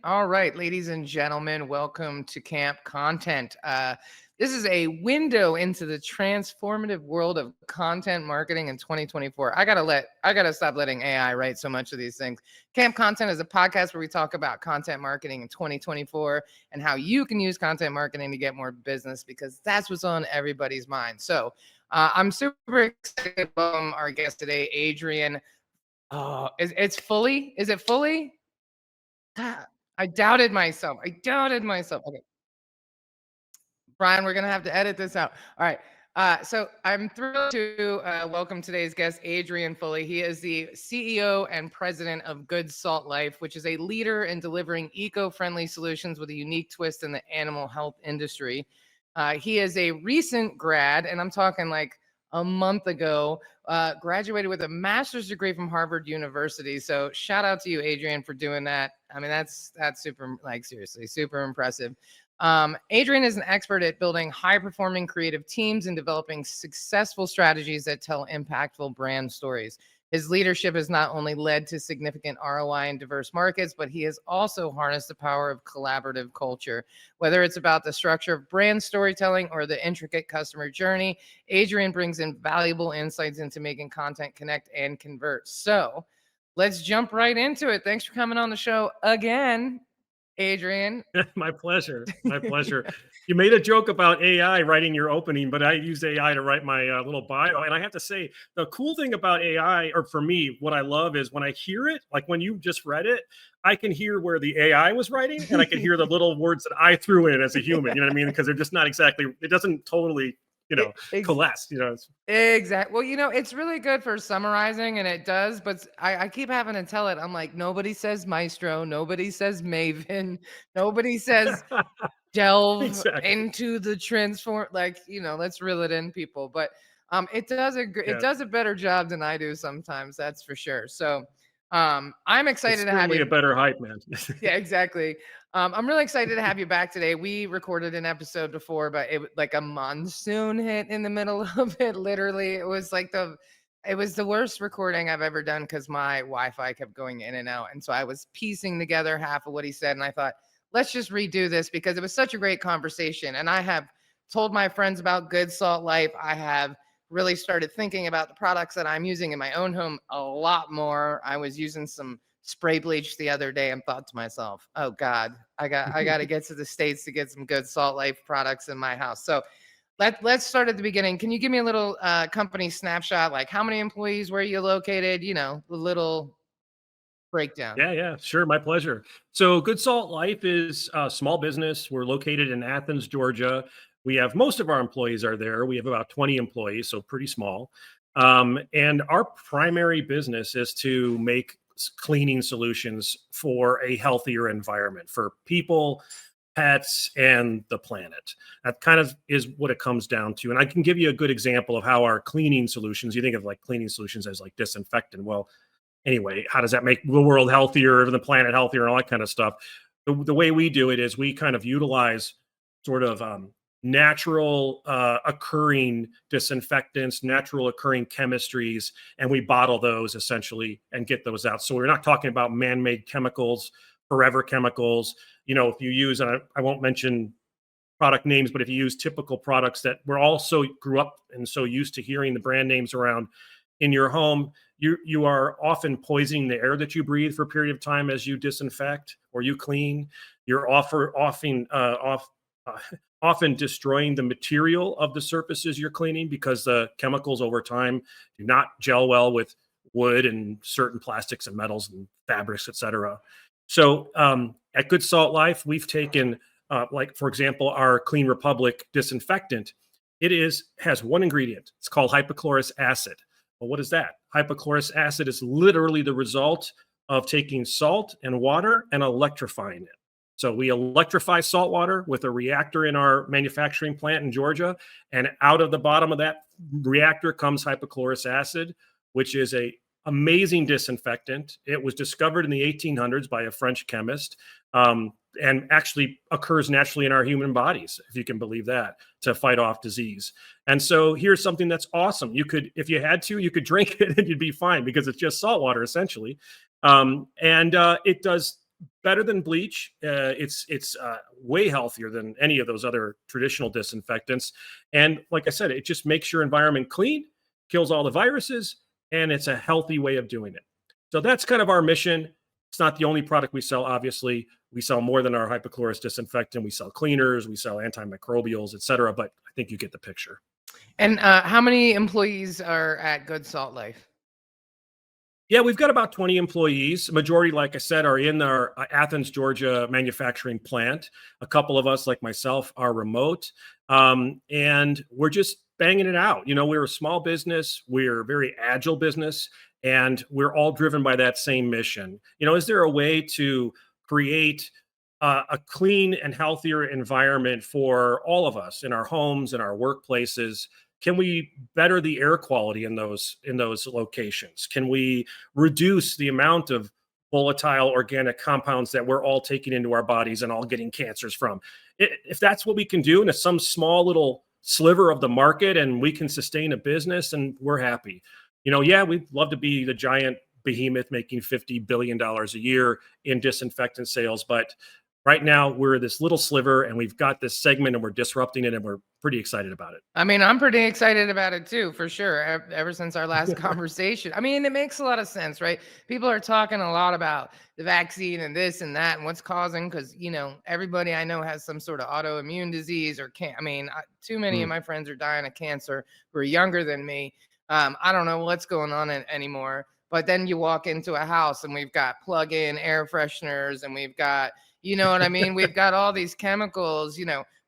All right, ladies and gentlemen, welcome to Camp Content. This is a window into the transformative world of content marketing in 2024. I gotta stop letting AI write so much of these things. Camp Content is a podcast where we talk about content marketing in 2024 and how you can use content marketing to get more business because that's what's on everybody's mind. So I'm super excited to welcome our guest today, Adrian. Oh, it's Fully? Is it Fully? Ah, I doubted myself. I doubted myself. Okay, Brian, we're gonna have to edit this out. All right. So I'm thrilled to welcome today's guest, Adrian Fulle. He is the CEO and president of Good Salt Life, which is a leader in delivering eco-friendly solutions with a unique twist in the animal health industry. He is a recent grad, and I'm talking like a month ago, graduated with a master's degree from Harvard University. So shout out to you, Adrian, for doing that. I mean, that's super, like seriously, super impressive. Adrian is an expert at building high performing creative teams and developing successful strategies that tell impactful brand stories. His leadership has not only led to significant ROI in diverse markets, but he has also harnessed the power of collaborative culture. Whether it's about the structure of brand storytelling or the intricate customer journey, Adrian brings in valuable insights into making content connect and convert. So let's jump right into it. Thanks for coming on the show again, Adrian. My pleasure. My pleasure. You made a joke about AI writing your opening, but I use AI to write my little bio. And I have to say, the cool thing about AI, or for me, what I love is when I hear it, like when you just read it, I can hear where the AI was writing and I can hear the little words that I threw in as a human. You know what I mean? Because they're just not exactly, it doesn't totally, coalesce. Exactly. Well, it's really good for summarizing, and it does. But I keep having to tell it. I'm like, nobody says maestro, nobody says maven, nobody says delve Exactly. into the transform. Like, let's reel it in, people. But it Yeah. does a better job than I do sometimes. That's for sure. So, I'm It's excited to have certainly a you. better hype, man. Yeah, exactly. I'm really excited to have you back today. We recorded an episode before, but like a monsoon hit in the middle of it. Literally, it was the worst recording I've ever done because my Wi-Fi kept going in and out, and so I was piecing together half of what he said, and I thought, let's just redo this because it was such a great conversation. And I have told my friends about Good Salt Life. I have really started thinking about the products that I'm using in my own home a lot more. I was using some spray bleach the other day and thought to myself, "Oh God, I got to get to the States to get some Good Salt Life products in my house." So let's start at the beginning. Can you give me a little company snapshot, like how many employees, where you located, the little breakdown? Yeah, sure. My pleasure. So, Good Salt Life is a small business. We're located in Athens, Georgia. We have most of our employees are there. We have about 20 employees, so pretty small. And our primary business is to make cleaning solutions for a healthier environment for people, pets, and the planet. That kind of is what it comes down to. And I can give you a good example of how our cleaning solutions, you think of like cleaning solutions as like disinfectant. Well, anyway, how does that make the world healthier, the planet healthier, and all that kind of stuff? The way we do it is we kind of utilize sort of natural occurring disinfectants, natural occurring chemistries, and we bottle those essentially and get those out. So we're not talking about man-made chemicals, forever chemicals. If you use, and I won't mention product names, but if you use typical products that we're also grew up and so used to hearing the brand names around in your home, you are often poisoning the air that you breathe for a period of time as you disinfect or you clean. You're often destroying the material of the surfaces you're cleaning because the chemicals over time do not gel well with wood and certain plastics and metals and fabrics, etc. So at Good Salt Life, we've taken, like for example, our Clean Republic disinfectant. Has one ingredient. It's called hypochlorous acid. Well, what is that? Hypochlorous acid is literally the result of taking salt and water and electrifying it. So we electrify salt water with a reactor in our manufacturing plant in Georgia, and out of the bottom of that reactor comes hypochlorous acid, which is a amazing disinfectant. It was discovered in the 1800s by a French chemist, and actually occurs naturally in our human bodies, if you can believe that, to fight off disease. And so here's something that's awesome. You could, if you had to, you could drink it and you'd be fine because it's just salt water essentially. And it does better than bleach. It's way healthier than any of those other traditional disinfectants. And like I said, it just makes your environment clean, kills all the viruses, and it's a healthy way of doing it. So that's kind of our mission. It's not the only product we sell, obviously. We sell more than our hypochlorous disinfectant. We sell cleaners, we sell antimicrobials, et cetera. But I think you get the picture. And how many employees are at Good Salt Life? Yeah, we've got about 20 employees. Majority, like I said, are in our Athens, Georgia manufacturing plant. A couple of us, like myself, are remote. And we're just banging it out. We're a small business. We're a very agile business. And we're all driven by that same mission. Is there a way to create a clean and healthier environment for all of us in our homes, in our workplaces? Can we better the air quality in those locations? Can we reduce the amount of volatile organic compounds that we're all taking into our bodies and all getting cancers from? If that's what we can do, and it's some small little sliver of the market, and we can sustain a business, and we're happy. Yeah, we'd love to be the giant behemoth making $50 billion a year in disinfectant sales, but right now we're this little sliver, and we've got this segment, and we're disrupting it, and we're pretty excited about it. I mean, I'm pretty excited about it too, for sure. Ever since our last conversation. I mean, it makes a lot of sense, right? People are talking a lot about the vaccine and this and that and what's causing, because, everybody I know has some sort of autoimmune disease or can't. I mean, too many of my friends are dying of cancer who are younger than me. I don't know what's going on anymore. But then you walk into a house and we've got plug-in air fresheners, and we've got, you know what I mean? We've got all these chemicals,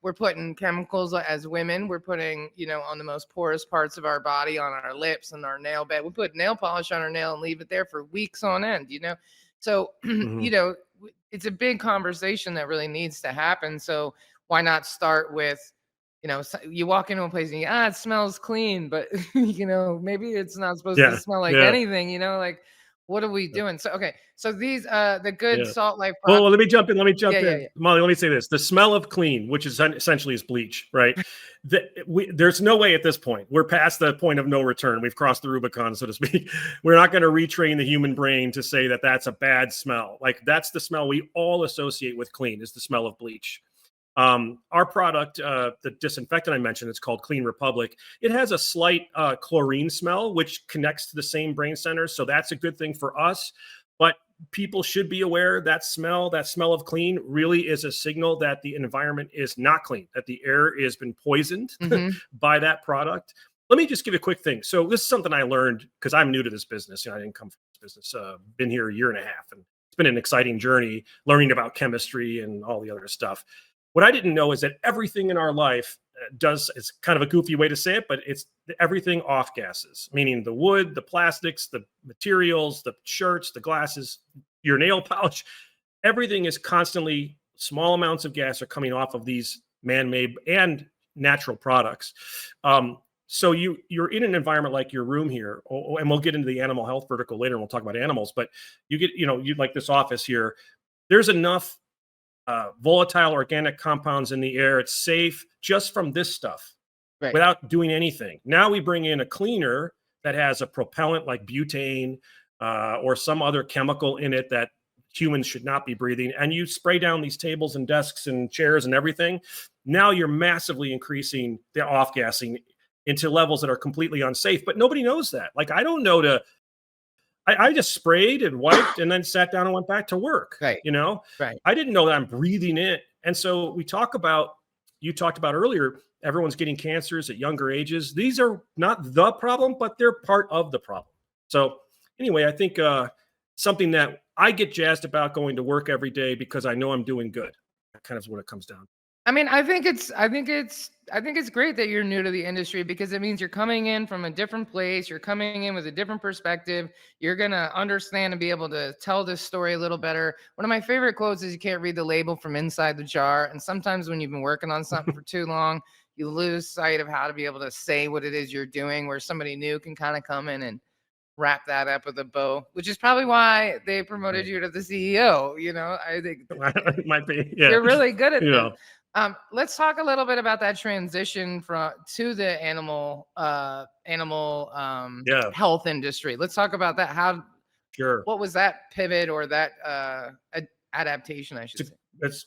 we're putting chemicals as women. We're putting, on the most porous parts of our body, on our lips and our nail bed. We put nail polish on our nail and leave it there for weeks on end, So, it's a big conversation that really needs to happen. So why not start with, you walk into a place and it smells clean, but maybe it's not supposed to smell like anything, like, what are we doing? So, okay. So these, the Good Salt Life Well, products. let me jump in. Yeah. Molly, let me say this. The smell of clean, which is essentially is bleach, right? There's no way at this point. We're past the point of no return. We've crossed the Rubicon, so to speak. We're not going to retrain the human brain to say that that's a bad smell. Like, that's the smell we all associate with clean, is the smell of bleach. Our product, the disinfectant I mentioned, it's called Clean Republic. It has a slight chlorine smell, which connects to the same brain centers. So that's a good thing for us. But people should be aware that smell of clean really is a signal that the environment is not clean, that the air has been poisoned by that product. Let me just give you a quick thing. So this is something I learned because I'm new to this business. I didn't come from this business. Been here a year and a half, and it's been an exciting journey learning about chemistry and all the other stuff. What I didn't know is that everything in our life it's kind of a goofy way to say it, but it's everything off gases, meaning the wood, the plastics, the materials, the shirts, the glasses, your nail polish. Everything is constantly, small amounts of gas are coming off of these man-made and natural products. So you're in an environment like your room here, and we'll get into the animal health vertical later, and we'll talk about animals, but you get, you like this office here, there's enough volatile organic compounds in the air. It's safe just from this stuff, right, without doing anything. Now we bring in a cleaner that has a propellant like butane or some other chemical in it that humans should not be breathing, and you spray down these tables and desks and chairs and everything. Now you're massively increasing the off-gassing into levels that are completely unsafe, but nobody knows that. Like, I don't know I just sprayed and wiped and then sat down and went back to work. Right. Right. I didn't know that I'm breathing it. And so you talked about earlier, everyone's getting cancers at younger ages. These are not the problem, but they're part of the problem. So anyway, I think something that I get jazzed about going to work every day because I know I'm doing good. That kind of is what it comes down to. I mean, I think it's great that you're new to the industry, because it means you're coming in from a different place. You're coming in with a different perspective. You're going to understand and be able to tell this story a little better. One of my favorite quotes is, you can't read the label from inside the jar. And sometimes when you've been working on something for too long, you lose sight of how to be able to say what it is you're doing, where somebody new can kind of come in and wrap that up with a bow, which is probably why they promoted you to the CEO. I think it might be. Yeah. You're really good at this. Let's talk a little bit about that transition to the animal health industry. Let's talk about that. Sure. What was that pivot or that adaptation, I should say? That's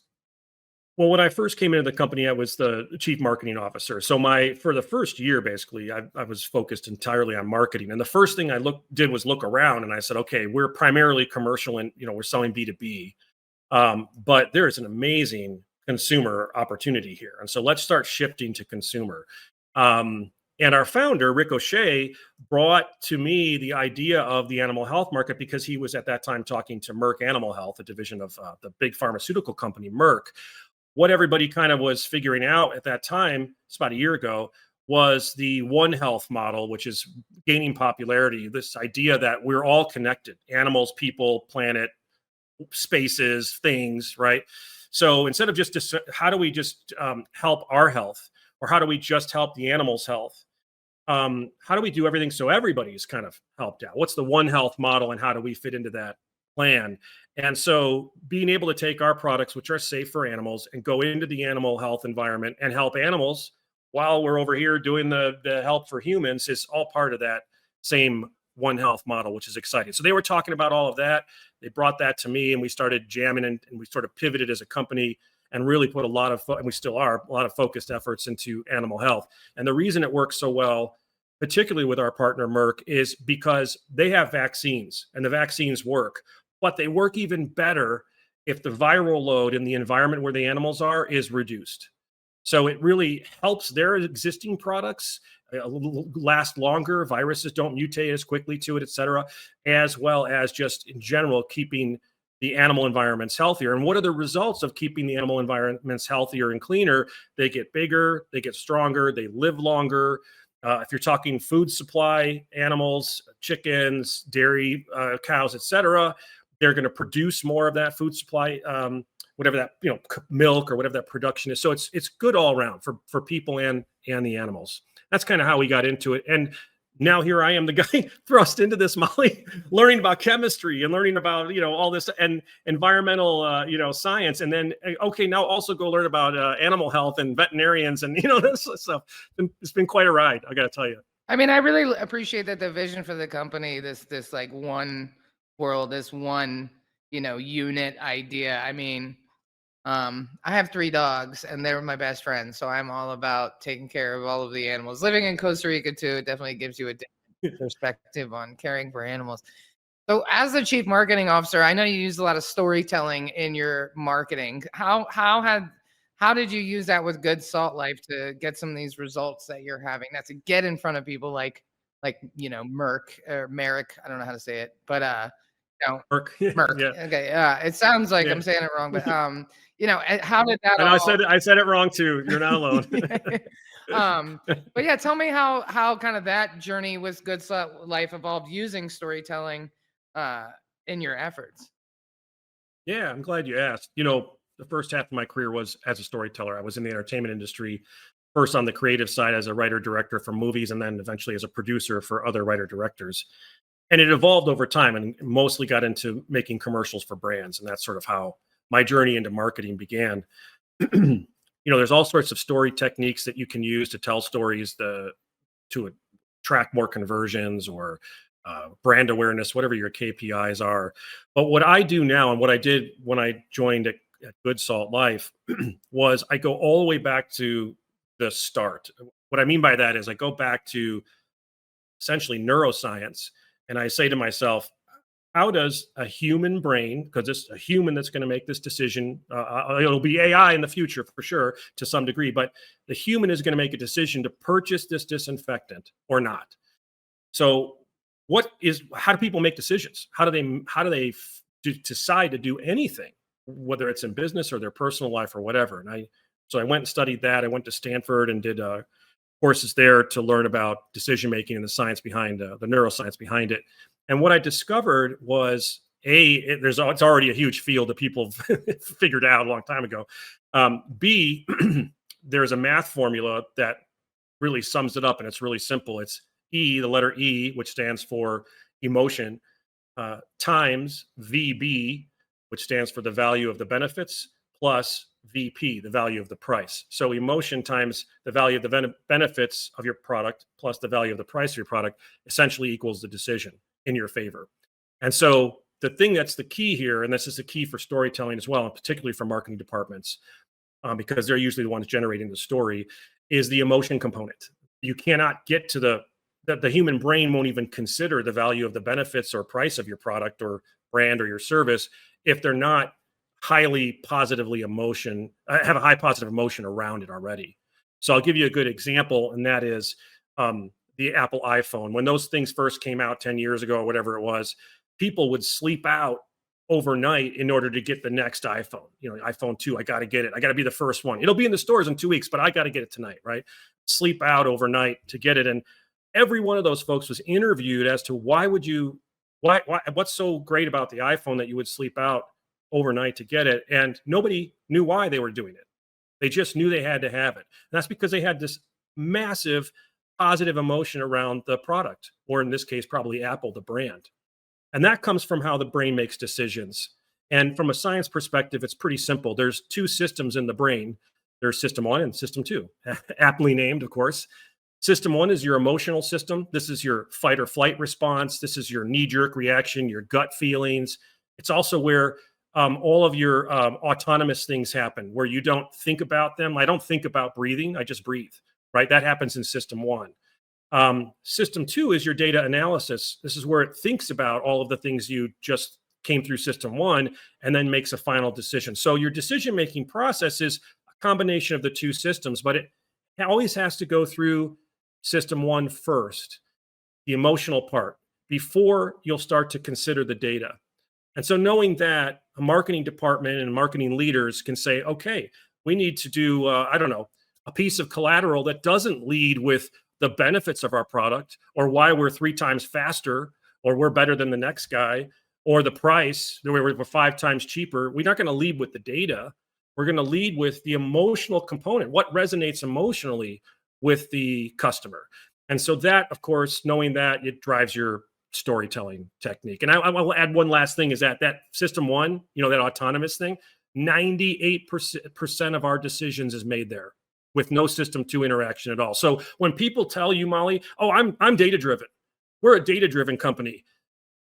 Well, when I first came into the company, I was the chief marketing officer. So for the first year, basically, I was focused entirely on marketing. And the first thing I did was look around, and I said, okay, we're primarily commercial, and we're selling B2B, but there is an amazing consumer opportunity here, and so let's start shifting to consumer. Um, and our founder, Rick O'Shea, brought to me the idea of the animal health market because he was at that time talking to Merck Animal Health, a division of the big pharmaceutical company Merck. What everybody kind of was figuring out at that time, it's about a year ago, was the One Health model, which is gaining popularity. This idea that we're all connected: animals, people, planet, spaces, things, right? So instead of just how do we just help our health, or how do we just help the animals' health? How do we do everything so everybody's kind of helped out? What's the One Health model, and how do we fit into that plan? And so being able to take our products, which are safe for animals, and go into the animal health environment and help animals while we're over here doing the help for humans is all part of that same One Health model, which is exciting. So they were talking about all of that. They brought that to me, and we started jamming, and we sort of pivoted as a company and really put a lot of, and we still are, a lot of focused efforts into animal health. And the reason it works so well, particularly with our partner Merck, is because they have vaccines, and the vaccines work, but they work even better if the viral load in the environment where the animals are is reduced. So it really helps their existing products last longer. Viruses don't mutate as quickly to it, et cetera, as well as just in general keeping the animal environments healthier. And what are the results of keeping the animal environments healthier and cleaner? They get bigger, they get stronger, they live longer. If you're talking food supply, animals, chickens, dairy, cows, et cetera, they're going to produce more of that food supply, whatever that, milk or whatever that production is. So it's good all around for people and the animals. That's kind of how we got into it. And now here I am, the guy thrust into this, Molly, learning about chemistry and learning about, all this and environmental, science. And then, okay, now also go learn about animal health and veterinarians and, this stuff. It's been quite a ride, I got to tell you. I mean, I really appreciate that the vision for the company, this like one world, this one, unit idea. I mean, I have 3 dogs, and they're my best friends, so I'm all about taking care of all of the animals. Living in Costa Rica too, it definitely gives you a different perspective on caring for animals. So, as the chief marketing officer, I know you use a lot of storytelling in your marketing. How did you use that with Good Salt Life to get some of these results that you're having? That's to get in front of people like Merck or Merrick. I don't know how to say it, but Merck. Merck. Yeah. Okay. It sounds like Yeah. I'm saying it wrong, but how did that And all? I said it wrong too. You're not alone. But yeah, tell me how kind of that journey with Good Slut Life evolved using storytelling in your efforts. Yeah, I'm glad you asked. The first half of my career was as a storyteller. I was in the entertainment industry, first on the creative side as a writer director for movies, and then eventually as a producer for other writer directors. And it evolved over time, and mostly got into making commercials for brands. And that's sort of how my journey into marketing began. There's all sorts of story techniques that you can use to tell stories to attract more conversions or brand awareness, whatever your KPIs are. But what I do now, and what I did when I joined at Good Salt Life, was I go all the way back to the start. What I mean by that is I go back to essentially neuroscience, and I say to myself, how does a human brain, because it's a human that's going to make this decision, it'll be AI in the future for sure to some degree, but the human is going to make a decision to purchase this disinfectant or not. So how do people make decisions? How do they decide to do anything, whether it's in business or their personal life or whatever? And I went and studied that. I went to Stanford and did courses there to learn about decision making and the science behind the neuroscience behind it. And what I discovered was it's already a huge field that people figured out a long time ago. B, there's a math formula that really sums it up, and it's really simple. It's E, the letter E, which stands for emotion, times VB, which stands for the value of the benefits, plus VP, the value of the price. So emotion times the value of the benefits of your product plus the value of the price of your product essentially equals the decision in your favor. And so the thing that's the key here, and this is the key for storytelling as well, and particularly for marketing departments, because they're usually the ones generating the story, is the emotion component. You cannot get to the human brain won't even consider the value of the benefits or price of your product or brand or your service if they're not highly positively have a high positive emotion around it already. So I'll give you a good example, and that is the Apple iPhone. When those things first came out 10 years ago or whatever it was, people would sleep out overnight in order to get the next iPhone. iPhone 2, I got to get it. I got to be the first one. It'll be in the stores in 2 weeks, but I got to get it tonight, right? Sleep out overnight to get it. And every one of those folks was interviewed as to what's so great about the iPhone that you would sleep out overnight to get it. And nobody knew why they were doing it. They just knew they had to have it. And that's because they had this massive positive emotion around the product, or in this case, probably Apple, the brand. And that comes from how the brain makes decisions. And from a science perspective, it's pretty simple. There's two systems in the brain. There's system 1 and system 2, aptly named, of course. System 1 is your emotional system. This is your fight or flight response. This is your knee-jerk reaction, your gut feelings. It's also where all of your autonomous things happen, where you don't think about them. I don't think about breathing. I just breathe, right? That happens in system 1. System 2 is your data analysis. This is where it thinks about all of the things you just came through system 1 and then makes a final decision. So your decision-making process is a combination of the two systems, but it always has to go through system 1 first, the emotional part, before you'll start to consider the data. And so knowing that, a marketing department and marketing leaders can say, okay, we need to do, a piece of collateral that doesn't lead with the benefits of our product, or why we're 3 times faster, or we're better than the next guy, or the price, we're 5 times cheaper. We're not going to lead with the data. We're going to lead with the emotional component, what resonates emotionally with the customer. And so that, of course, knowing that, it drives your storytelling technique. And I will add one last thing, is that system 1, that autonomous thing, 98% of our decisions is made there with no system 2 interaction at all. So when people tell you, Molly, oh, I'm data driven, we're a data driven company,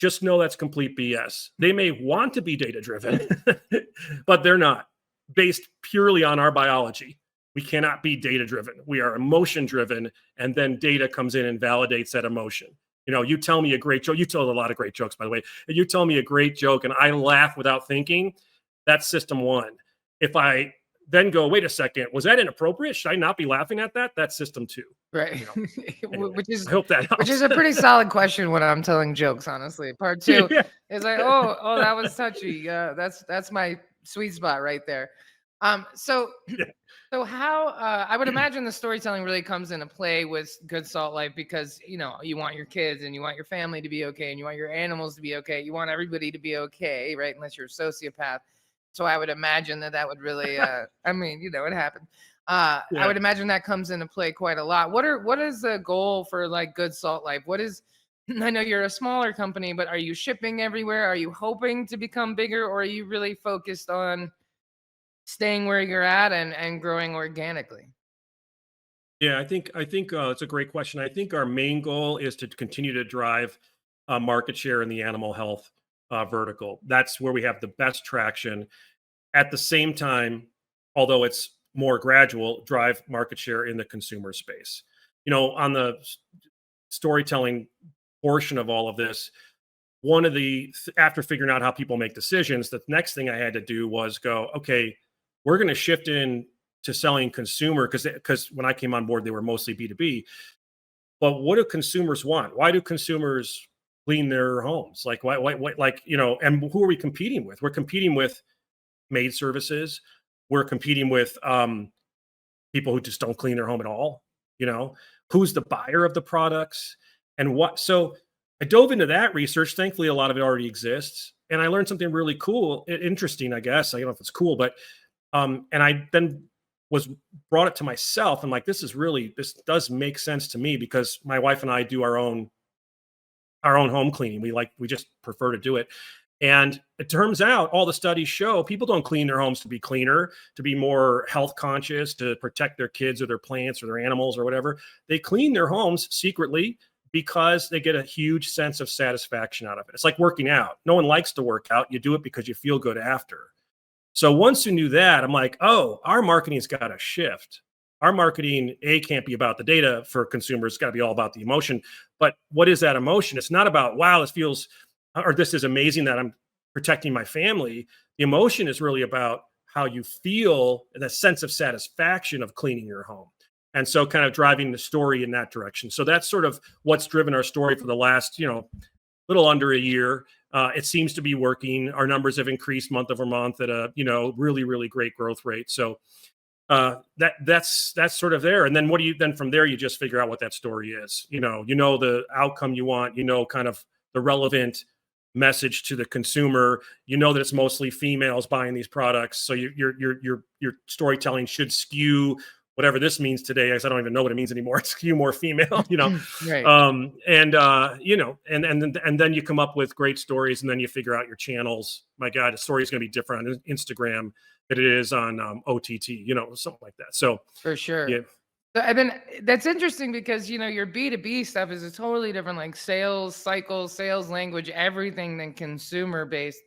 just know that's complete BS. They may want to be data driven, but they're not, based purely on our biology. We cannot be data driven. We are emotion driven, and then data comes in and validates that emotion. You tell me a great joke. You told a lot of great jokes, by the way. You tell me a great joke and I laugh without thinking, that's system 1. If I then go, wait a second, was that inappropriate? Should I not be laughing at that? That's system 2. Right. Anyway, I hope that helps. which is a pretty solid question when I'm telling jokes, honestly. Part 2 is like, oh, that was touchy. That's my sweet spot right there. So how I would imagine the storytelling really comes into play with Good Salt Life, because you want your kids and you want your family to be okay, and you want your animals to be okay, you want everybody to be okay, right? Unless you're a sociopath. So I would imagine that would really it happened. I would imagine that comes into play quite a lot. What is the goal for like Good Salt Life? I know you're a smaller company, but are you shipping everywhere? Are you hoping to become bigger, or are you really focused on staying where you're at and growing organically? Yeah, I think it's a great question. I think our main goal is to continue to drive market share in the animal health vertical. That's where we have the best traction. At the same time, although it's more gradual, drive market share in the consumer space. On the storytelling portion of all of this, after figuring out how people make decisions, the next thing I had to do was go, okay, we're going to shift in to selling consumer, because when I came on board, they were mostly B2B. But what do consumers want? Why do consumers clean their homes? Like, why, and who are we competing with? We're competing with maid services. We're competing with people who just don't clean their home at all. Who's the buyer of the products and what? So I dove into that research. Thankfully, a lot of it already exists. And I learned something really cool, interesting, I guess. I don't know if it's cool, but and I then brought it to myself. And like, this does make sense to me, because my wife and I do our own home cleaning. We just prefer to do it. And it turns out all the studies show people don't clean their homes to be cleaner, to be more health conscious, to protect their kids or their plants or their animals or whatever. They clean their homes secretly because they get a huge sense of satisfaction out of it. It's like working out. No one likes to work out. You do it because you feel good after. So once you knew that, I'm like, oh, our marketing's got to shift. Our marketing, can't be about the data for consumers. It's got to be all about the emotion. But what is that emotion? It's not about, wow, this feels, or this is amazing that I'm protecting my family. The emotion is really about how you feel, the sense of satisfaction of cleaning your home. And so kind of driving the story in that direction. So that's sort of what's driven our story for the last, little under a year. It seems to be working. Our numbers have increased month over month at a, really, really great growth rate. So that's sort of there. And then then from there, you just figure out what that story is. The outcome you want, kind of the relevant message to the consumer. That it's mostly females buying these products. So your storytelling should skew whatever this means today, as I don't even know what it means anymore. It's skew more female, Right. And then you come up with great stories, and then you figure out your channels. My God, the story is going to be different on Instagram than it is on OTT, something like that. So For sure. yeah, And then that's interesting because, your B2B stuff is a totally different, like sales cycle, sales language, everything than consumer based.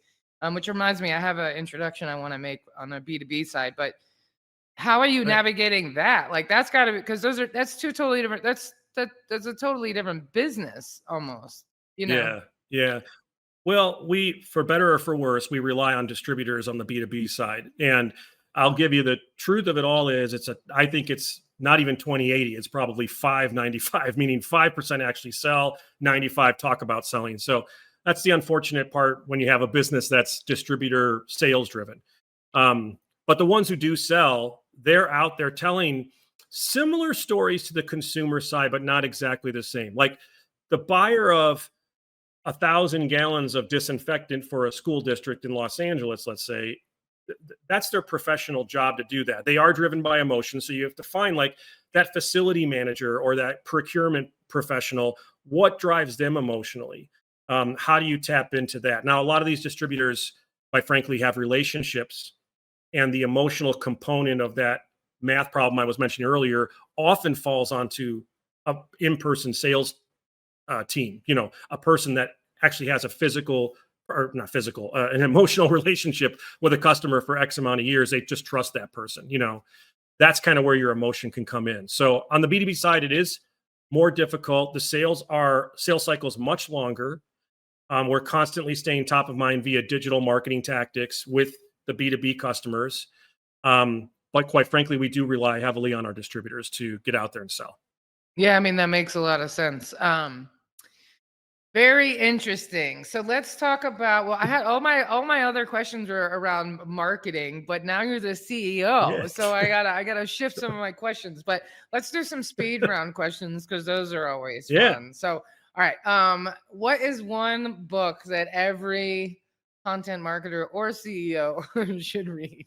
Which reminds me, I have an introduction I want to make on the B2B side, but how are you right. navigating that? Like that's got to be, because that's two totally different. That's a totally different business almost. Yeah. Well, for better or for worse, we rely on distributors on the B2B side. And I'll give you the truth of it all is I think it's not even 20/80. It's probably 5/95, meaning 5% actually sell, 95 talk about selling. So that's the unfortunate part when you have a business that's distributor sales driven. But the ones who do sell, they're out there telling similar stories to the consumer side, but not exactly the same. Like the buyer of 1,000 gallons of disinfectant for a school district in Los Angeles, let's say, that's their professional job to do that. They are driven by emotion. So you have to find like that facility manager or that procurement professional, what drives them emotionally? How do you tap into that? Now, a lot of these distributors, quite frankly, have relationships, and the emotional component of that math problem I was mentioning earlier often falls onto a in-person sales team, a person that actually has a physical or not physical, an emotional relationship with a customer for X amount of years. They just trust that person, that's kind of where your emotion can come in. So on the B2B side, it is more difficult. The sales cycles much longer. We're constantly staying top of mind via digital marketing tactics with the B2B customers. But quite frankly, we do rely heavily on our distributors to get out there and sell. Yeah, I mean, that makes a lot of sense. Very interesting. So let's talk about, well, I had all my other questions were around marketing, but now you're the CEO. Yeah. So I gotta shift some of my questions. But let's do some speed round questions because those are always Yeah. fun. So all right. What is one book that every content marketer or CEO should read?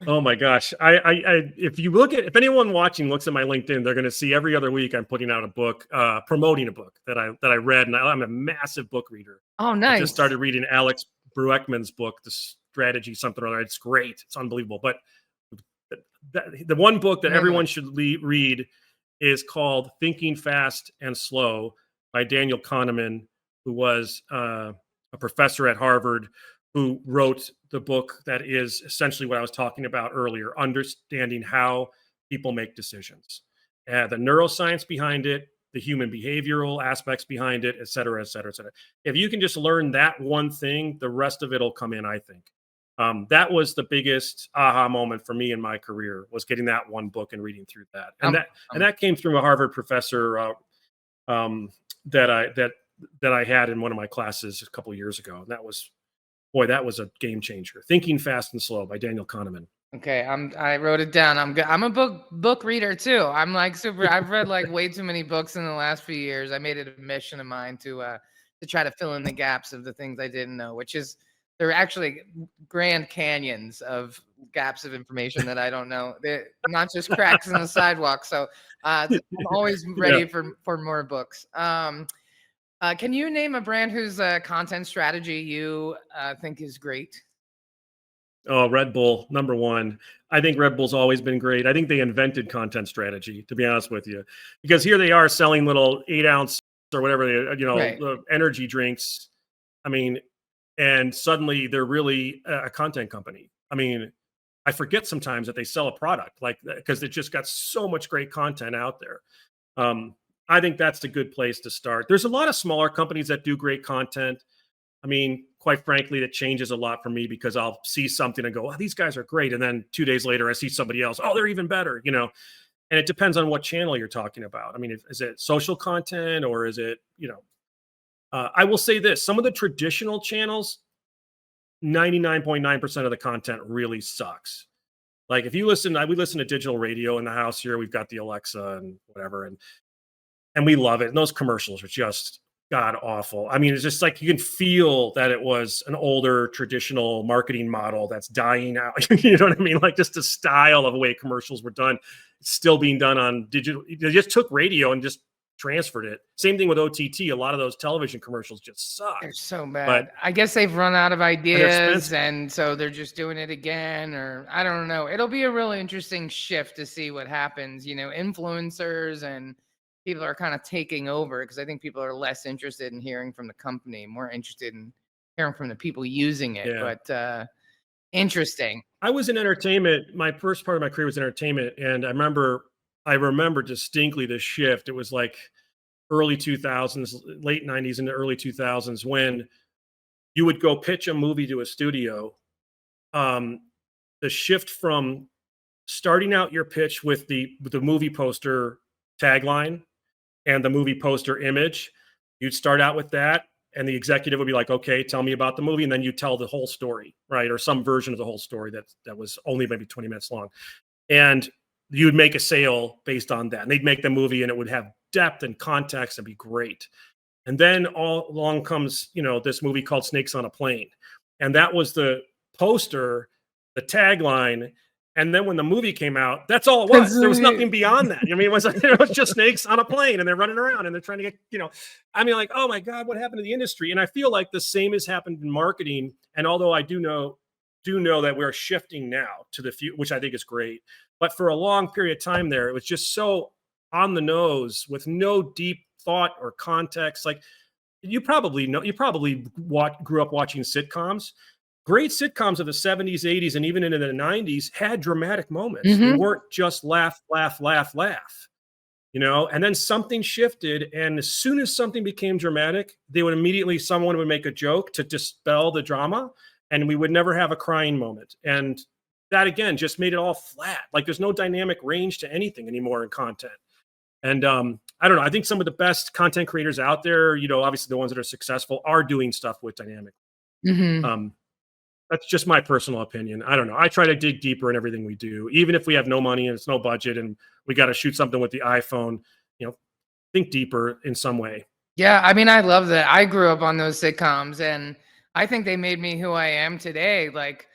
Oh my gosh. If anyone watching looks at my LinkedIn, they're going to see every other week I'm putting out a book, promoting a book that I read. And I'm a massive book reader. Oh, I just nice. started reading Alex Brueckman's book, The Strategy, something or other. It's great. It's unbelievable. But the one book that everyone should read is called Thinking Fast and Slow by Daniel Kahneman, who was a professor at Harvard, who wrote the book that is essentially what I was talking about earlier, understanding how people make decisions, the neuroscience behind it, the human behavioral aspects behind it, et cetera, et cetera, et cetera. If you can just learn that one thing, the rest of it will come in, I think. That was the biggest aha moment for me in my career, was getting that one book and reading through that. And that came through a Harvard professor that I had in one of my classes a couple of years ago. And that was a game changer. Thinking Fast and Slow by Daniel Kahneman. Okay, I wrote it down. I'm a book reader too. I'm like super. I've read like way too many books in the last few years. I made it a mission of mine to try to fill in the gaps of the things I didn't know, which is they're actually grand canyons of gaps of information that I don't know. They're not just cracks in the sidewalk. So I'm always ready Yeah. for more books. Can you name a brand whose content strategy you think is great? Oh, Red Bull, number one. I think Red Bull's always been great. I think they invented content strategy, to be honest with you, because here they are selling little 8 ounce or whatever Right. energy drinks. I mean, and suddenly they're really a content company. I mean, I forget sometimes that they sell a product like that because they just got so much great content out there. Um, I think that's a good place to start. There's a lot of smaller companies that do great content. I mean, quite frankly, that changes a lot for me because I'll see something and go, "Oh, these guys are great," and then 2 days later, I see somebody else. Oh, they're even better. And it depends on what channel you're talking about. I mean, is it social content or is it? I will say this: some of the traditional channels, 99.9% of the content really sucks. Like if you listen, we listen to digital radio in the house here. We've got the Alexa and whatever, and we love it. And those commercials are just god awful. I mean, it's just like you can feel that it was an older traditional marketing model that's dying out. You know what I mean? Like just the style of the way commercials were done, it's still being done on digital. They just took radio and just transferred it. Same thing with OTT. A lot of those television commercials just suck. They're so But bad. I guess they've run out of and they're ideas, expensive. and so they're just doing it again, or I don't know. It'll be a really interesting shift to see what happens. Influencers and people are kind of taking over because I think people are less interested in hearing from the company, more interested in hearing from the people using it. Yeah. But interesting. I was in entertainment. My first part of my career was entertainment, and I remember distinctly the shift. It was like early 2000s, late 90s into early 2000s when you would go pitch a movie to a studio. Um, the shift from starting out your pitch with the movie poster tagline and the movie poster image, you'd start out with that, and the executive would be like, "Okay, tell me about the movie," and then you tell the whole story, right, or some version of the whole story that was only maybe 20 minutes long, and you'd make a sale based on that. And they'd make the movie, and it would have depth and context and be great. And then all along comes, this movie called Snakes on a Plane. And that was the poster, the tagline. And then when the movie came out, that's all it was. There was nothing beyond that. I mean, it was just snakes on a plane and they're running around and they're trying to get, I mean, like, oh my God, what happened to the industry? And I feel like the same has happened in marketing. And although I do know that we're shifting now to the future, which I think is great. But for a long period of time there, it was just so on the nose with no deep thought or context. Like you probably grew up watching sitcoms. Great sitcoms of the 70s, 80s, and even into the 90s had dramatic moments. They Hmm. weren't just laugh, laugh, laugh, laugh. And then something shifted. And as soon as something became dramatic, someone would make a joke to dispel the drama, and we would never have a crying moment. And that again just made it all flat. Like there's no dynamic range to anything anymore in content. And I don't know. I think some of the best content creators out there, obviously the ones that are successful, are doing stuff with dynamic. Hmm. Um, that's just my personal opinion. I don't know. I try to dig deeper in everything we do, even if we have no money and it's no budget and we got to shoot something with the iPhone. Think deeper in some way. Yeah, I mean, I love that. I grew up on those sitcoms, and I think they made me who I am today. Like,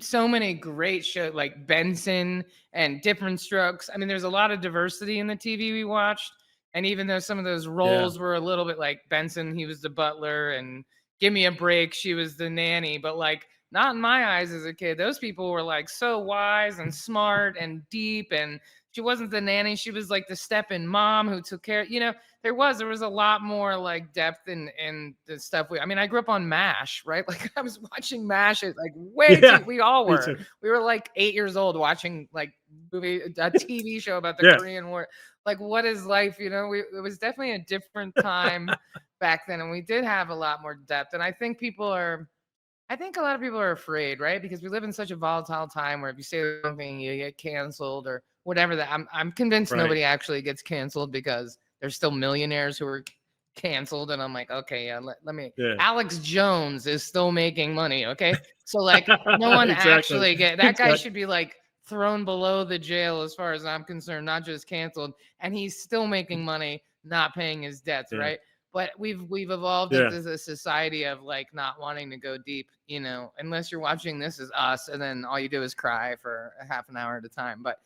so many great shows like Benson and Different Strokes. I mean, there's a lot of diversity in the TV we watched. And even though some of those Yeah. roles were a little bit like Benson, he was the butler, and Give Me a Break, she was the nanny, but like, not in my eyes as a kid. Those people were like so wise and smart and deep, and she wasn't the nanny. She was like the step-in mom who took care. There was a lot more like depth in the stuff I mean, I grew up on MASH, right? Like I was watching MASH at like way Yeah. too we all Me were. too. We were like 8 years old watching like a TV show about the Yeah. Korean War. Like what is life, it was definitely a different time back then, and we did have a lot more depth. And I think a lot of people are afraid, right? Because we live in such a volatile time where if you say something, you get canceled or whatever. That I'm convinced Right. nobody actually gets canceled because there's still millionaires who are canceled, and I'm like, okay, yeah, let me. Yeah. Alex Jones is still making money, okay? So like, no one Exactly. actually that guy Exactly. should be like thrown below the jail as far as I'm concerned, not just canceled, and he's still making money, not paying his debts, Yeah. right? But we've evolved Yeah. into the society of like not wanting to go deep, unless you're watching This Is Us, and then all you do is cry for a half an hour at a time. But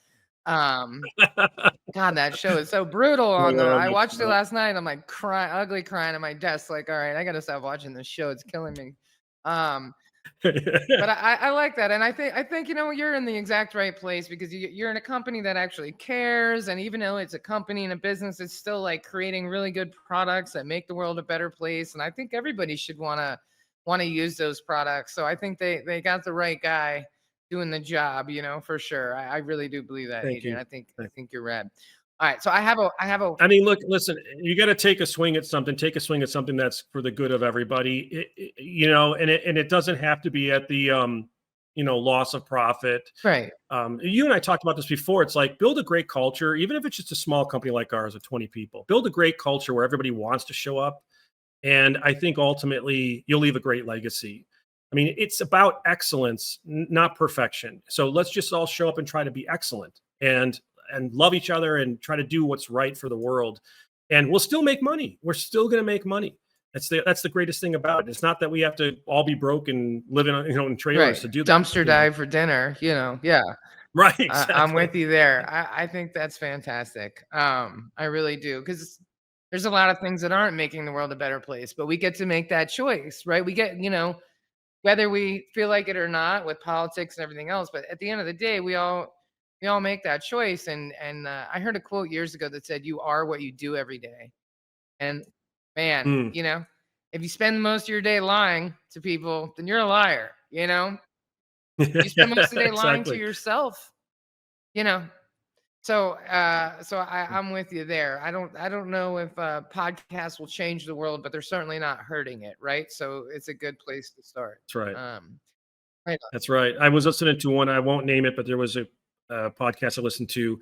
God, that show is so brutal on them. I watched it last night. I'm like crying, ugly crying at my desk. Like, all right, I gotta stop watching this show. It's killing me. But I like that, and I think you're in the exact right place because you're in a company that actually cares, and even though it's a company and a business, it's still like creating really good products that make the world a better place. And I think everybody should wanna use those products. So I think they got the right guy doing the job, for sure. I really do believe that, Thank Adrian. you. I think you're rad. All right, so I have a I mean, look, listen, you got to take a swing at something. Take a swing at something that's for the good of everybody. And it doesn't have to be at the loss of profit. right. You and I talked about this before. It's like build a great culture, even if it's just a small company like ours of 20 people. Build a great culture where everybody wants to show up. And I think ultimately you'll leave a great legacy. I mean, it's about excellence, not perfection. So let's just all show up and try to be excellent and love each other and try to do what's right for the world. And we'll still make money. We're still going to make money. That's the greatest thing about it. It's not that we have to all be broke and live in trailers Right. to do that. Dumpster dive for dinner, yeah. Right, I'm exactly. with you there. I think that's fantastic. I really do because there's a lot of things that aren't making the world a better place, but we get to make that choice, right? We get, whether we feel like it or not with politics and everything else, but at the end of the day, we all make that choice. And I heard a quote years ago that said, "You are what you do every day." And man, Mm. if you spend most of your day lying to people, then you're a liar. You spend most of the day lying to Exactly. yourself. You know, so I'm with you there. I don't know if podcasts will change the world, but they're certainly not hurting it, right? So it's a good place to start. That's right. Right That's right. I was listening to one, I won't name it, but there was a podcast I listened to,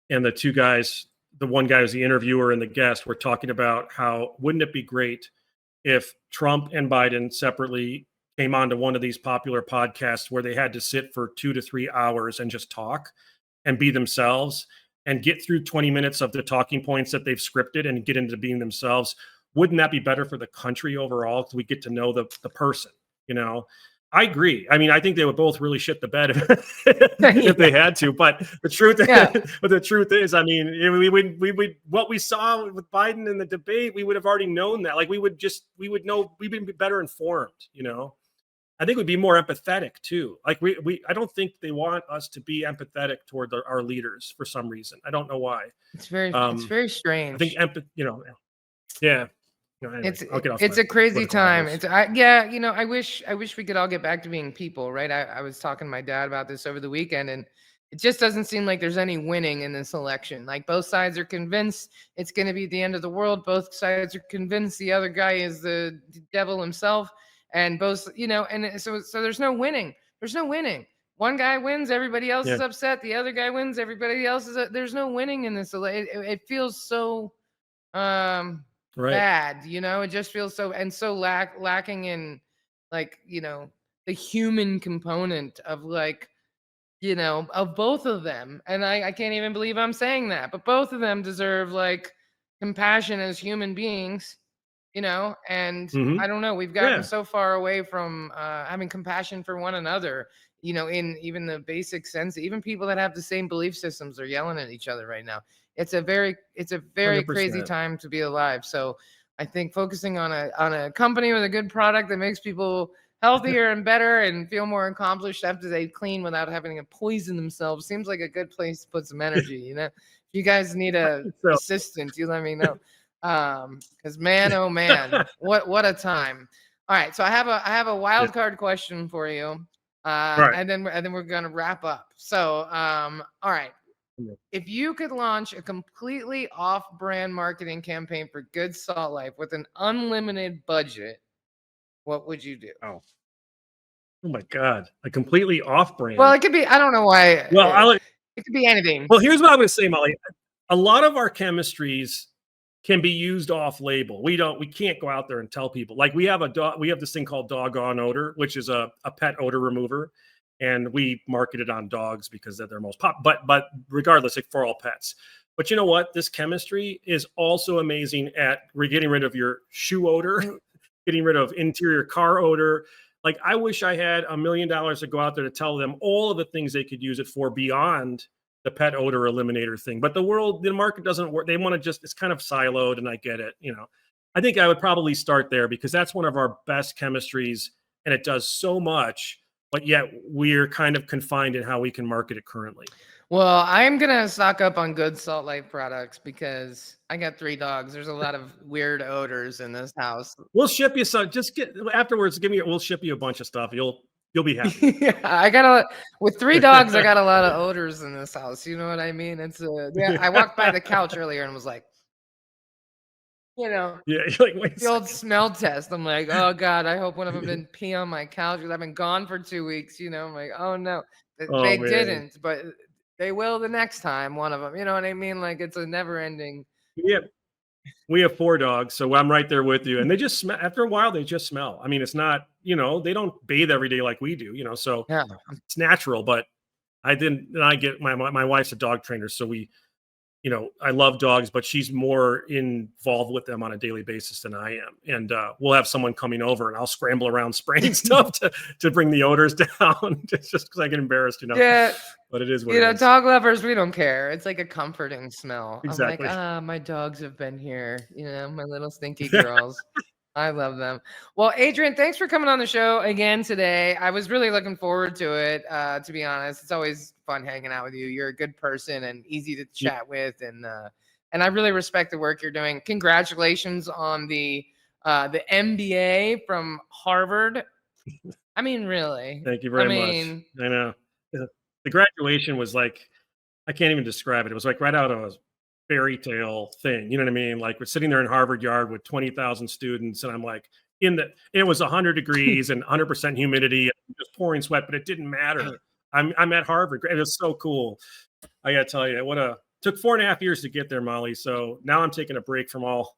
and the two guys, the one guy was the interviewer and the guest, were talking about how wouldn't it be great if Trump and Biden separately came onto one of these popular podcasts where they had to sit for 2 to 3 hours and just talk and be themselves and get through 20 minutes of the talking points that they've scripted and get into being themselves. Wouldn't that be better for the country overall? Because we get to know the person, you know? I agree. I mean, I think they would both really shit the bed if they yeah. had to. But the truth, Yeah. but the truth is, I mean, we would what we saw with Biden in the debate, we would have already known that. Like we would know, we would be better informed. I think we'd be more empathetic too. Like I don't think they want us to be empathetic toward our leaders for some reason. I don't know why. It's very I think strange. yeah. Anyway, It's I'll get off my it's a crazy political high time. horse. I wish we could all get back to being people, right? I was talking to my dad about this over the weekend, and it just doesn't seem like there's any winning in this election. Like both sides are convinced it's going to be the end of the world. Both sides are convinced the other guy is the devil himself, and so there's no winning. There's no winning. One guy wins, everybody else Yeah, is upset. The other guy wins, everybody else is. There's no winning in this. It feels so um right. bad. It just feels so lacking in, like, the human component of, like, of both of them. And I can't even believe I'm saying that, but both of them deserve, like, compassion as human beings. And Hmm. I don't know, we've gotten Yeah, so far away from having compassion for one another, in even the basic sense. Even people that have the same belief systems are yelling at each other right now. It's a very crazy 100%. time to be alive. So I think focusing on a company with a good product that makes people healthier and better and feel more accomplished after they clean without having to poison themselves seems like a good place to put some energy. If you guys need a So, assistant, you let me know. Because man, oh man, what a time. All right, so I have a yeah, wild card question for you, right. and then we're gonna wrap up. So, all right, Yeah. if you could launch a completely off-brand marketing campaign for Good Salt Life with an unlimited budget, what would you do? Oh, oh my God, a completely off Well, brand. it could be. I don't know why. Well, It could be anything. well, here's what I'm going to say, Molly. A lot of our chemistries can be used off label. We can't go out there and tell people. Like we have this thing called doggone odor, which is a pet odor remover. And we market it on dogs because they're their most pop, but regardless, like for all pets. But you know what? This chemistry is also amazing at getting rid of your shoe odor, getting rid of interior car odor. Like I wish I had $1 million to go out there to tell them all of the things they could use it for beyond the pet odor eliminator thing. But the market doesn't work. They want to it's kind of siloed, and I get it. I think I would probably start there because that's one of our best chemistries, and it does so much, but yet we're kind of confined in how we can market it currently. Well, I'm gonna stock up on good Salt Life products because I got 3 dogs. There's a lot of weird odors in this house. We'll ship you some. Just get afterwards. We'll ship you a bunch of stuff. You'll be happy. Yeah, I got a with 3 dogs. I got a lot of odors in this house. You know what I mean? It's yeah. I walked by the couch earlier and was like, you know, Yeah, you're like, wait a the old second. smell test. I'm like, oh God, I hope one of them didn't pee on my couch because I've been gone for 2 weeks. I'm like, oh no, Oh they man. didn't, but they will the next time. One of them, you know what I mean? Like it's a never ending. Yeah, we have 4 dogs, so I'm right there with you, and they just smell after a while, they just smell. I mean, it's not, they don't bathe every day like we do, so Yeah. it's natural, but I didn't and I get my wife's a dog trainer, so I love dogs, but she's more involved with them on a daily basis than I am. And we'll have someone coming over and I'll scramble around spraying stuff to bring the odors down just because I get embarrassed. Yeah. But it is what it is. Dog lovers, we don't care. It's like a comforting smell. I'm like, Exactly. my dogs have been here, my little stinky girls. I love them. Well, Adrian, thanks for coming on the show again today. I was really looking forward to it, to be honest. It's always fun hanging out with you. You're a good person and easy to chat with, and I really respect the work you're doing. Congratulations on the MBA from Harvard. I mean, really. Thank you very much. I know. The graduation was like, I can't even describe it. It was like right out of a fairy tale thing. You know what I mean? Like we're sitting there in Harvard Yard with 20,000 students, and I'm like, it was 100 degrees and 100% humidity, and just pouring sweat, but it didn't matter. I'm at Harvard. It was so cool. I got to tell you, took 4.5 years to get there, Molly. So now I'm taking a break from all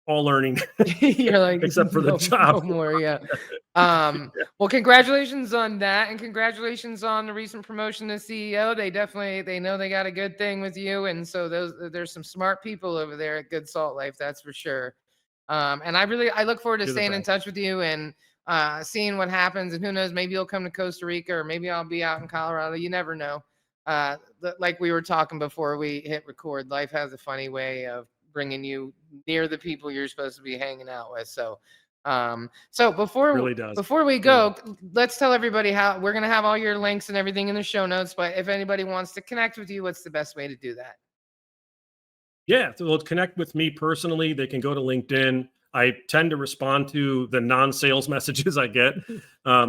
learning. You're like, except for the job. No more, yeah. Well, congratulations on that, and congratulations on the recent promotion to CEO. They know they got a good thing with you, and so there's some smart people over there at Good Salt Life, that's for sure. And I look forward to staying in touch with you and seeing what happens, and who knows, maybe you'll come to Costa Rica, or maybe I'll be out in Colorado. You never know. Like we were talking before we hit record, life has a funny way of bringing you near the people you're supposed to be hanging out with. So before really does. Before we go, let's tell everybody how we're going to have all your links and everything in the show notes. But if anybody wants to connect with you, what's the best way to do that? Yeah, so they'll connect with me personally. They can go to LinkedIn. I tend to respond to the non-sales messages I get.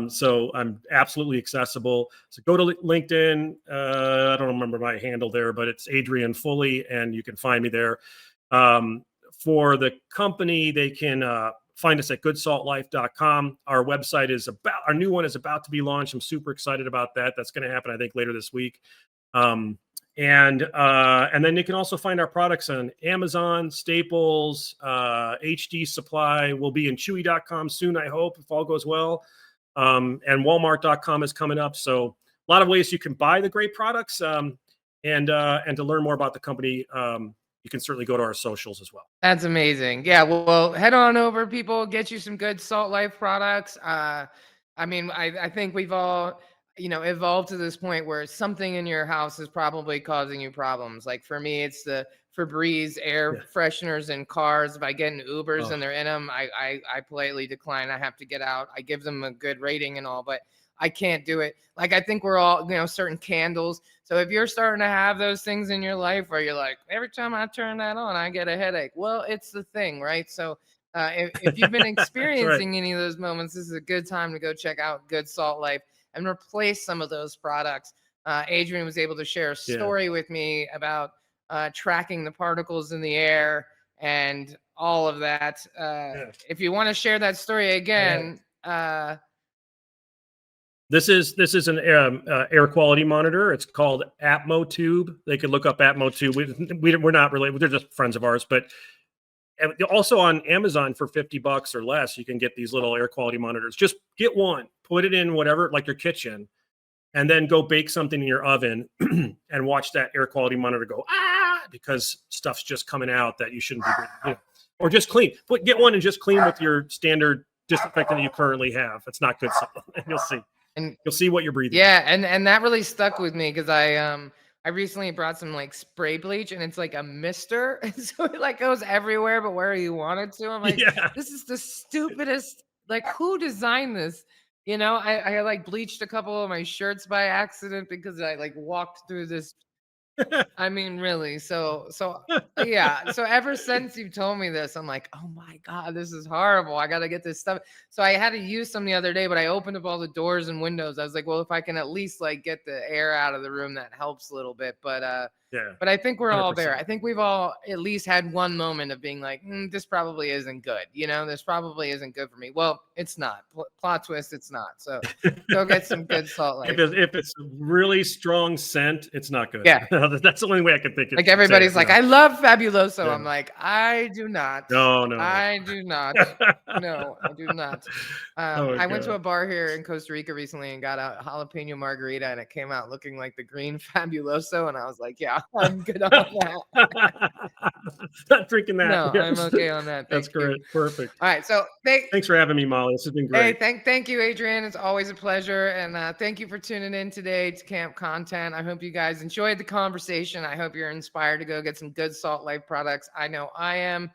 So I'm absolutely accessible. So go to LinkedIn. I don't remember my handle there, but it's Adrian Fulle, and you can find me there. For the company, they can find us at goodsaltlife.com. Our website our new one is about to be launched. I'm super excited about that. That's going to happen, I think, later this week. And then you can also find our products on Amazon, Staples, HD Supply. We'll be in Chewy.com soon, I hope, if all goes well. And Walmart.com is coming up. So a lot of ways you can buy the great products. And to learn more about the company, you can certainly go to our socials as well. That's amazing. Yeah, well, head on over, people. Get you some good Salt Life products. I think we've all, evolved to this point where something in your house is probably causing you problems. Like for me, it's the Febreze air fresheners in cars. If I get in Ubers and they're in them, I politely decline. I have to get out. I give them a good rating and all, but I can't do it. Like, I think we're all, certain candles. So if you're starting to have those things in your life where you're like, every time I turn that on, I get a headache. Well, it's the thing, right? So if you've been experiencing any of those moments, this is a good time to go check out Good Salt Life and replace some of those products. Adrian was able to share a story with me about tracking the particles in the air and all of that. If you want to share that story again, This is an air quality monitor. It's called AtmoTube. They could look up AtmoTube. We're not related. They're just friends of ours. But also on Amazon for $50 or less, you can get these little air quality monitors. Just get one, put it in whatever, like your kitchen, and then go bake something in your oven and watch that air quality monitor go, because stuff's just coming out that you shouldn't be, or just clean. Get one and just clean with your standard disinfectant that you currently have. It's not good stuff. You'll see. And you'll see what you're breathing. Yeah, and that really stuck with me because I recently brought some like spray bleach, and it's like a mister, and so it like goes everywhere but where you want it to. I'm like, this is the stupidest. Like, who designed this? I like bleached a couple of my shirts by accident because I like walked through this. I mean, really. So yeah. So ever since you told me this, I'm like, oh my God, this is horrible. I gotta get this stuff. So I had to use some the other day, but I opened up all the doors and windows. I was like, well, if I can at least like get the air out of the room, that helps a little bit. Yeah, But I think we're all there. 100%. I think we've all at least had one moment of being like, this probably isn't good. This probably isn't good for me. Well, it's not. Plot twist, it's not. So go get some good Salt If Life. it's a really strong scent, it's not good. Yeah. That's the only way I can think of Like say everybody's it. like, I love Fabuloso. Yeah. I'm like, I do not. No, no. I do not. No, I do not. Oh my I went to god. a bar here in Costa Rica recently and got a jalapeno margarita, and it came out looking like the green Fabuloso, and I was like, yeah, I'm good on that. Not drinking that. No, I'm Yes. okay on that. That's Thank you. great. Perfect. All right, so Thanks for having me, Molly. This has been hey, great. thank you, Adrian. It's always a pleasure, and thank you for tuning in today to Camp Content. I hope you guys enjoyed the conversation. I hope you're inspired to go get some good Salt Life products. I know I am.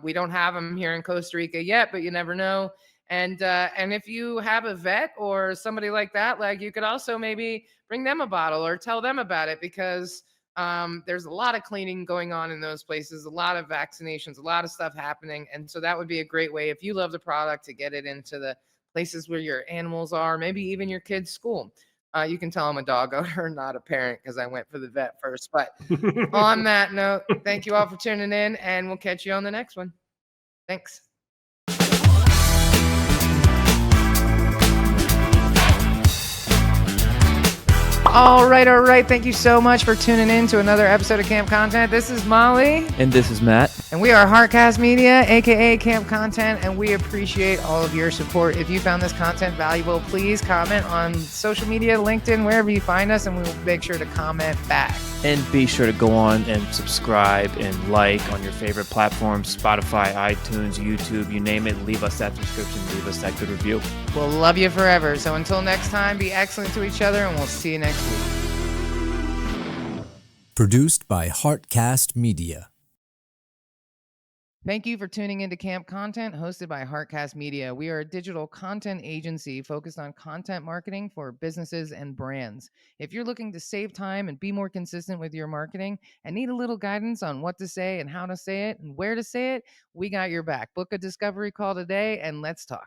We don't have them here in Costa Rica yet, but you never know. And if you have a vet or somebody like that, like you could also maybe bring them a bottle or tell them about it because there's a lot of cleaning going on in those places, a lot of vaccinations, a lot of stuff happening. And so that would be a great way if you love the product to get it into the places where your animals are, maybe even your kids' school. You can tell I'm a dog owner, not a parent, because I went for the vet first. But on that note, thank you all for tuning in, and we'll catch you on the next one. Thanks. All right. Thank you so much for tuning in to another episode of Camp Content. This is Molly. And this is Matt. And we are Heartcast Media, aka Camp Content, and we appreciate all of your support. If you found this content valuable, please comment on social media, LinkedIn, wherever you find us, and we will make sure to comment back. And be sure to go on and subscribe and like on your favorite platforms, Spotify, iTunes, YouTube, you name it. Leave us that subscription, leave us that good review. We'll love you forever. So until next time, be excellent to each other, and we'll see you next week. Produced by Heartcast Media. Thank you for tuning into Camp Content, hosted by Heartcast Media. We are a digital content agency focused on content marketing for businesses and brands. If you're looking to save time and be more consistent with your marketing and need a little guidance on what to say and how to say it and where to say it, we got your back. Book a discovery call today and let's talk.